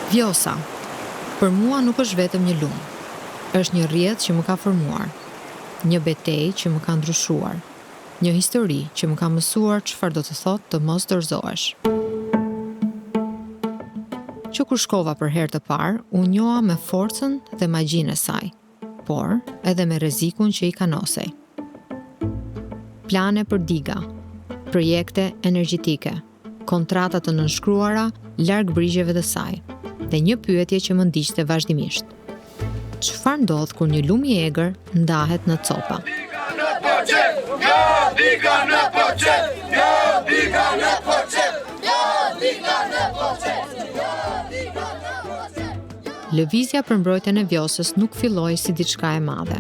Vjosa, për mua nuk është vetëm një lumë. Është një rrjedh që më ka formuar, një betejë që më ka ndryshuar, një histori që më ka mësuar çfarë do të thotë të mos dorëzohesh. Që kur shkova për herë të parë, u njoha me forcën dhe magjinë e saj, por edhe me rrezikun që i kanosej. Plane për diga, projekte energjetike, kontrata të nënshkruara larg brigjeve të saj, dhe një pyetje që më ndiqte vazhdimisht. Çfarë ndodh kur një lum i egër ndahet në copa? Lëvizja për mbrojtjen e Vjosës nuk filloi si diçka e madhe.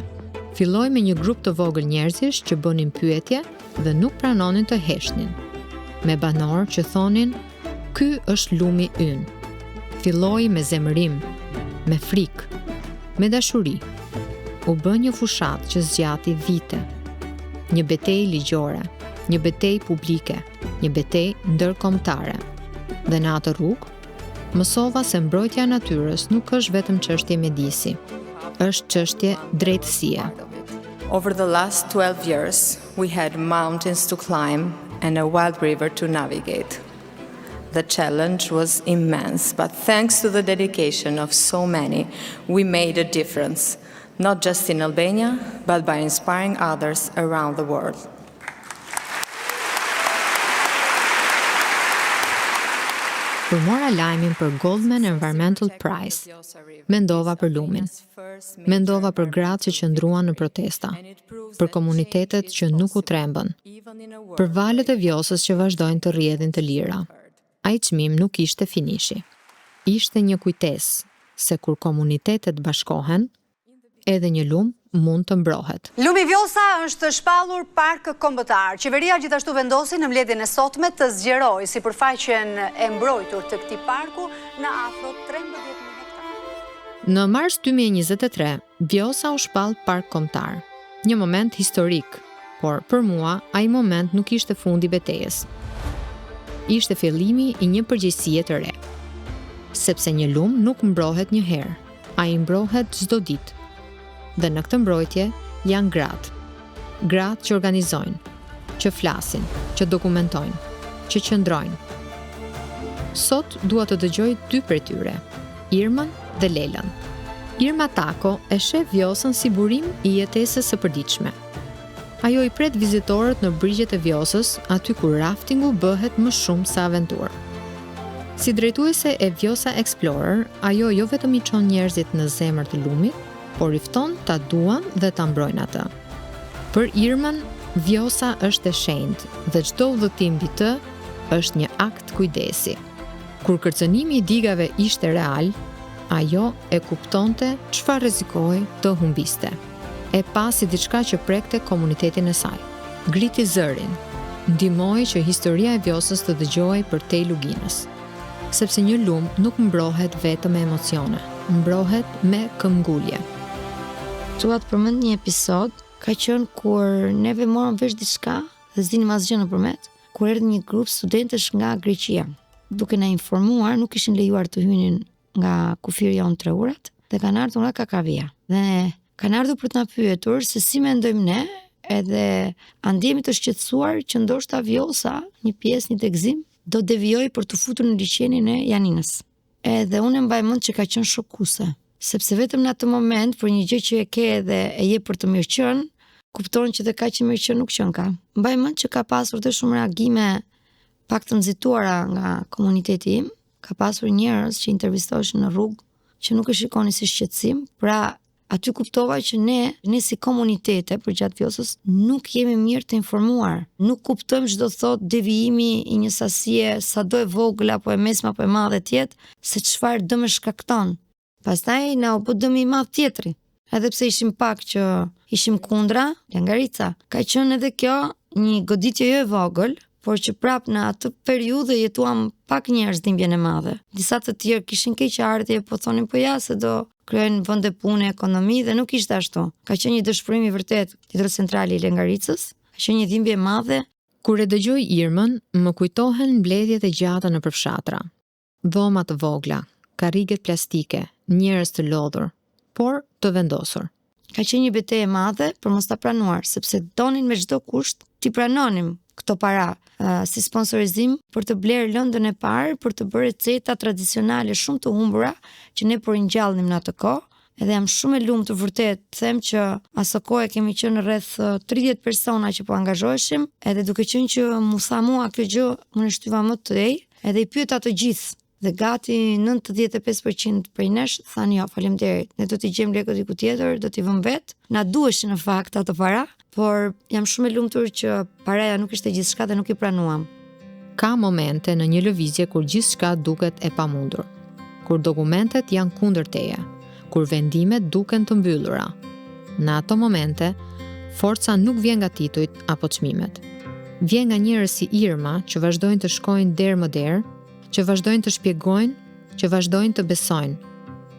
Filloi me një grup të vogël njerëzish që bënin pyetje dhe nuk pranonin të heshnin. Me banorë që thonin, "Ky është lumi ynë." Filloi me zemërim, me frikë, me dashuri. U bë një fushat që zgjati vite. Një betejë ligjore, një betejë publike, një betejë ndërkombëtare. Dhe në atë rrugë, mësova se mbrojtja e natyrës nuk është vetëm çështje mjedisi, është çështje drejtësie. Over the last 12 years, we had mountains to climb and a wild river to navigate. The challenge was immense, but thanks to the dedication of so many, we made a difference, not just in Albania, but by inspiring others around the world. Kur mora lajmin për Goldman Environmental Prize, mendova për lumin. Mendova për gratë që qëndruan në protesta, për komunitetet që nuk u trembën, për valët e Vjosës që vazhdojnë të rrjedhin të lira. Ai çmim nuk ishte finishi. Ishte një kujtesë se kur komunitetet bashkohen, edhe një lum mund të mbrohet. Lumi Vjosa është shpallur park kombëtar. Qeveria gjithashtu vendosi në mbledhjen e sotme të zgjerojë sipërfaqen e mbrojtur të këtij parku në afro 13.000 hektar. Në mars 2023, Vjosa u shpall park kombëtar. Një moment historik, por për mua ai moment nuk ishte fundi betejës. Ishte fillimi i një përgjegjësie të re. Sepse një lum nuk mbrohet një herë, ai mbrohet çdo ditë. Dhe në këtë mbrojtje janë gratë. Gratë që organizojnë, që flasin, që dokumentojnë, që qëndrojnë. Sot dua të dëgjoj dy prej tyre, Irmën dhe Lelën. Irma Tako e sheh Vjosën si burim i jetesës së përditshme. Ajo i pret vizitorët në brigjet e Vjosës, aty ku raftingu bëhet më shumë se aventurë. Si drejtuese e Vjosa Explorer, ajo jo vetëm i çon njerëzit në zemër të lumit, por i fton ta duan dhe ta mbrojnë atë. Për Irmën, Vjosa është e shenjtë dhe çdo udhëtim mbi të është një akt kujdesi. Kur kërcënimi i digave ishte real, ajo e kuptonte çfarë rrezikoi të humbiste. E pa si diçka që prekte komunitetin e saj. Griti zërin, ndihmoi që historia e Vjosës të dëgjohej përtej luginës. Sepse një lum nuk mbrohet vetëm me emocione, mbrohet me këmbgulje. Dua të përmend një episod, ka qenë kur neve morëm vesh diçka dhe s'dinim asgjë nëpërmet, kur erdhi një grup studentesh nga Greqia. Duke na informuar, nuk ishin lejuar të hynin nga kufiri on 3 urat dhe kanë ardhur nga Kakavia. Dhe kanë ardhur për të na pyetur se si mendojmë ne, edhe a ndjehemi të shqetësuar që ndoshta Vjosa, një pjesë, një tegzim, do devijoj për të futur në liçenin e Janinës. Edhe unë mbaj mend që ka qenë shokuese, sepse vetëm në atë moment për një gjë që e ke dhe e jep për të mirëqen, kupton që dhe kaq që mirëqen nuk qen ka. Mbaj mend që ka pasur dhe shumë reagime pak të nxituara nga komuniteti im, ka pasur njerëz që intervistoheshin në rrugë që nuk e shikonin si shqetësim, pra aty kuptova që ne si komunitete përgjatë Vjosës nuk jemi mirë të informuar. Nuk kuptojmë çdo thot devijimi i një sasie sado e vogël apo e mesme apo e madhe tjetë, se çfarë dëm e shkakton. Pastaj na u bë dëm i madh tjetri. Edhe pse ishim pak që ishim kundra, Langarica, ka qenë edhe kjo një goditje jo e vogël, por që prap në atë periudhë jetuam pak njerëz dhimbjen e madhe. Disa të tjerë kishin keqardhje, po thonin po ja se do kryejnë vende pune, ekonomi dhe nuk ishte ashtu. Ka qenë një dëshpërim i vërtet hidrocentrali i Langaricës, ka qenë një dhimbje e madhe. Kur e dëgjoj Irmën, më kujtohen mbledhjet e gjata në përfshatra. Dhoma të vogla, karriget plastike, njerëz të lodhur, por të vendosur. Ka qenë një betejë e madhe për mos ta pranuar, sepse donin me çdo kusht t'i pranonim këto para si sponsorizim për të blerë lëndën e parë për të bërë receta tradicionale shumë të humbura që ne po ringjallnim në atë kohë. Edhe jam shumë e lumtur vërtet, them që asë kohë kemi qenë rreth 30 persona që po angazhoheshim, edhe duke qenë që mu tha mua kjo gjë, unë shtyva më të ej, edhe i pyeta të gjithë. Dhe gati 95% prej nesh thanë jo, faleminderit, ne do t'i gjejmë lekët diku tjetër, do t'i vëmë vetë. Na duheshin në fakt ato para, por jam shumë e lumtur që paraja nuk ishte gjithçka dhe nuk i pranuam. Ka momente në një lëvizje kur gjithçka duket e pamundur, kur dokumentet janë kundër teje, kur vendimet duken të mbyllura. Në ato momente, forca nuk vjen nga titujt apo çmimet. Vjen nga njerëz si Irma që vazhdojnë të shkojnë derë më derë, që vazhdojnë të shpjegojnë, që vazhdojnë të besojnë.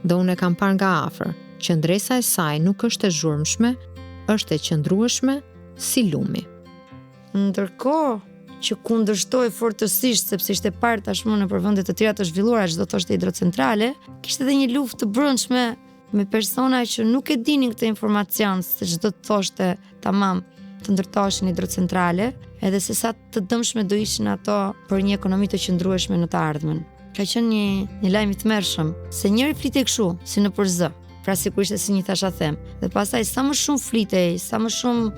Dhe unë e kam parë nga afër, qëndresa e saj nuk është e zhurmshme, është e qëndrueshme si lumi. Ndërkohë që kundërshtoi fortësisht sepse ishte parë tashmë në vende të tjera të zhvilluara, çdo thoshte hidrocentrale, kishte edhe një luftë të brendshme me persona që nuk e dinin këtë informacion, se çdo thoshte tamam të ndërtoheshin hidrocentrale, edhe se sa të dëmshme do ishin ato për një ekonomi të qëndrueshme në të ardhmen. Ka qenë një lajm i tmerrshëm, se njëri flitej kështu, si në përzë, pra sigurisht si një thasha them. Dhe pastaj sa më shumë flitej, sa më shumë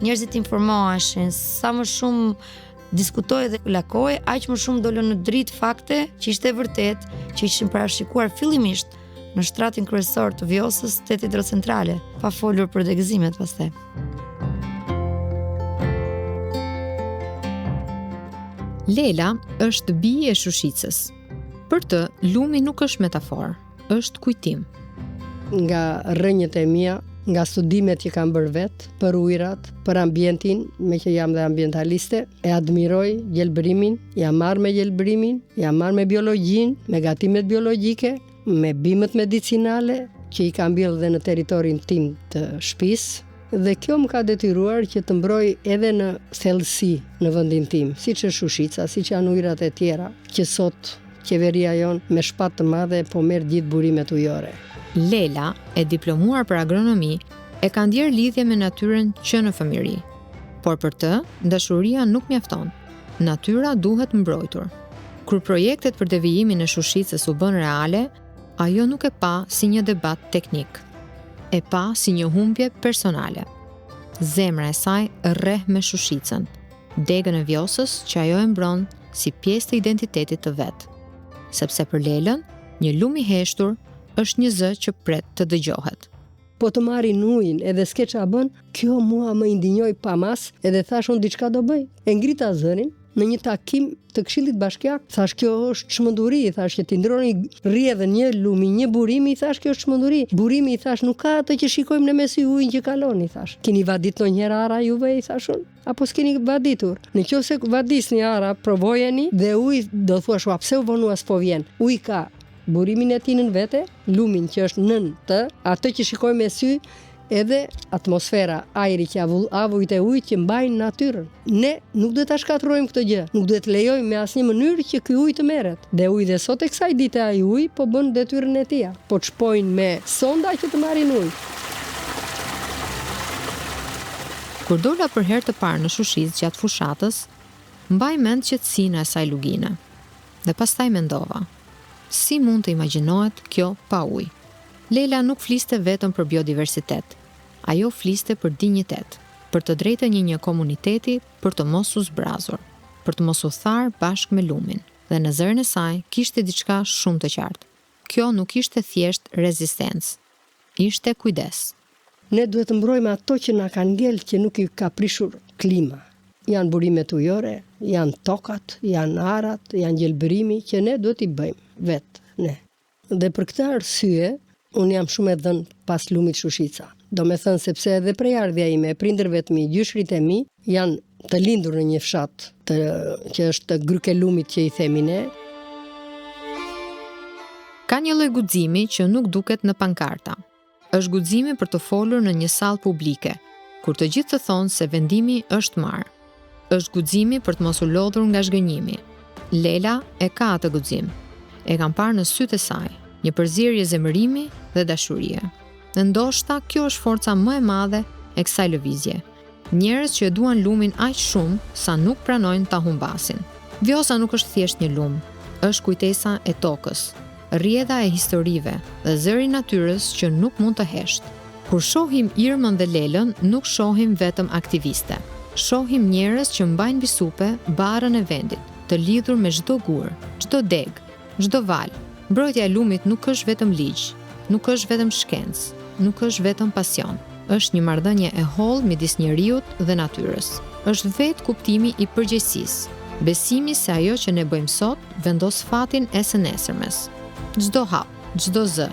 njerëzit informoheshin, sa më shumë diskutoi dhe lakoi, aq më shumë dolën në dritë fakte që ishte e vërtet që ishin parashikuar fillimisht në shtratin kryesor të Vjosës 8 hidrocentrale, pa folur për degëzimet pastaj. Lela është bie e Shushicës. Për të, lumi nuk është metaforë, është kujtim. Nga rrënjët e mia, nga studimet që kam bërë vetë, për ujrat, për ambientin, me që jam dhe ambientaliste, e admiroj gjelbërimin, jam marrë me gjelbërimin, jam marrë me biologjin, me gatimet biologjike, me bimët medicinale, që i kam bjellë dhe në teritorin tim të shtëpisë. Dhe kjo më ka detyruar që të mbroj edhe në thellësi në vendin tim, siç është Shushica, siç janë ujrat e tjera, që sot qeveria jon me shpatë të madhe po merr gjithë burimet ujore. Lela, e diplomuar për agronomi, e ka ndjerë lidhje me natyrën që në fëmijëri. Por për të, dashuria nuk mjafton. Natyra duhet mbrojtur. Kur projektet për devijimin e Shushicës u bën reale, ajo nuk e pa si një debat teknik. E pa si një humbje personale. Zemra e saj rreh me Shushicën, degën e Vjosës që ajo e mbron si pjesë të identitetit të vet. Sepse për Lelën, një lum i heshtur është një zë që pret të dëgjohet. Po të marrin ujin edhe s'ke qa bën, kjo mua më indinjoi pa mas, edhe thash unë diçka do bëj. E ngrita zërin në një takim të Këshillit Bashkiak, thash kjo është çmenduri, thash që ti ndroni rrjedhën një lumi, një burimi, thash kjo është çmenduri. Burimi, thash, nuk ka atë që shikojmë në mes i ujin që kaloni, thash. Keni vadit ndonjëherë ara juve, i thash unë, apo s'keni vaditur? Nëse vadisni ara, provojeni dhe uji do thuash, pse u vonua s'po vjen. Uji ka burimin e tij në vete, lumin që është nën të, atë që shikojmë me sy, edhe atmosfera, ajri që avujt e ujit që mbajnë natyrën. Ne nuk duhet ta shkatërrojmë këtë gjë, nuk duhet lejojmë me asnjë mënyrë që ky ujë të merret. Dhe uji dhe sot e kësaj dite ai uji po bën detyrën e tij, po çpojnë me sonda që të marrin ujë. Kur dola për herë të parë në Shushicë gjatë fushatës, mbaj mend qetësinë e saj lugine. Dhe pastaj mendova, si mund të imagjinohet kjo pa ujë? Lela nuk fliste vetëm për biodiversitet. Ajo fliste për dinjitet, për të drejtën një komuniteti, për të mos u zbrazur, për të mos u tharë bashkë me lumin. Dhe në zërin e saj kishte diçka shumë të qartë. Kjo nuk ishte thjesht rezistencë, ishte kujdes. Ne duhet të mbrojmë ato që na kanë ngel, që nuk i ka prishur klima. Janë burimet ujore, janë tokat, janë arat, janë gjelbërimi që ne duhet i bëjmë vetë ne. Dhe për këtë arsye, unë jam shumë e dhënë pas lumit Shushica. Do me thënë sepse edhe prejardhja ime, prindërvet mi, gjyshrit e mi, janë të lindur në një fshat që është Gryke Lumit që i themi ne. Ka një lloj guximi që nuk duket në pankarta. Është guximi për të folur në një sallë publike, kur të gjithë të thonë se vendimi është marrë. Është guximi për të mos u lodhur nga zhgënjimi. Lela e ka atë guxim. E kam parë në sytë e saj. një përzierje zemërimi dhe dashurie. Dhe ndoshta kjo është forca më e madhe e kësaj lëvizje. Njerëz që e duan lumin aq shumë sa nuk pranojnë ta humbasin. Vjosa nuk është thjesht një lum, është kujtesa e tokës, rrjedha e historive dhe zëri i natyrës që nuk mund të hesht. Kur shohim Irmën dhe Lelën, nuk shohim vetëm aktiviste. Shohim njerëz që mbajnë mbi supe barrën e vendit, të lidhur me çdo gur, çdo deg, çdo val. Mbrojtja e lumit nuk është vetëm ligj, nuk është vetëm shkencë, nuk është vetëm pasion. Është një marrëdhënie e hollë midis njeriut dhe natyrës. Është vetë kuptimi i përgjegjësisë, besimi se ajo që ne bëjmë sot vendos fatin e së nesërmes. Çdo hap, çdo zë,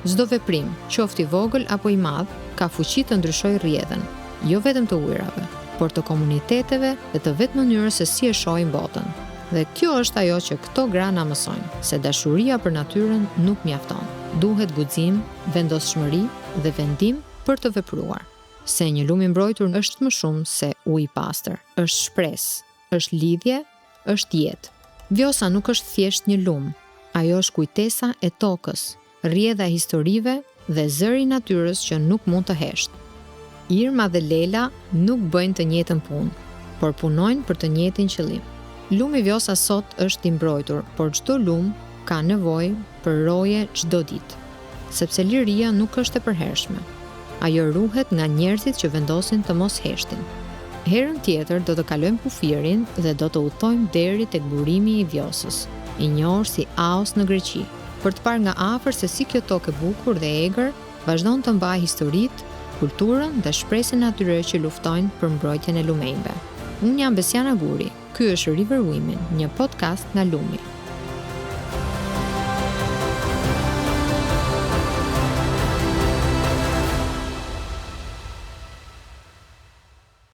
çdo veprim, qoftë i vogël apo i madh, ka fuqi të ndryshojë rrjedhën, jo vetëm të ujrave, por të komuniteteve dhe të vetë mënyrës se si e shohim botën. Dhe kjo është ajo që këto gra na mësojnë, se dashuria për natyrën nuk mjafton. Duhet guxim, vendosshmëri dhe vendim për të vepruar. Se një lum i mbrojtur është më shumë se ujë i pastër, është shpresë, është lidhje, është jetë. Vjosa nuk është thjesht një lum, ajo është kujtesa e tokës, rrjedha e historive dhe zëri i natyrës që nuk mund të hesht. Irma dhe Lela nuk bëjnë të njëjtën punë, por punojnë për të njëjtin qëllim. Lumi vjosa sot është i mbrojtur, por çdo lum ka nevojë për roje çdo ditë, sepse liria nuk është e përhershme. Ajo ruhet nga njerëzit që vendosin të mos heshtin. Herën tjetër do të kalojmë kufirin dhe do të udhtojmë deri tek burimi i vjosës, i njohur si Aos në Greqi, për të parë nga afër se si kjo tokë e bukur dhe egër vazhdon të mbajë historitë, kulturën dhe shpresën natyrore që luftojnë për mbrojtjen e lumenjve. Unë jam Besiana Guri, ky është River Women, një podcast nga Lumi.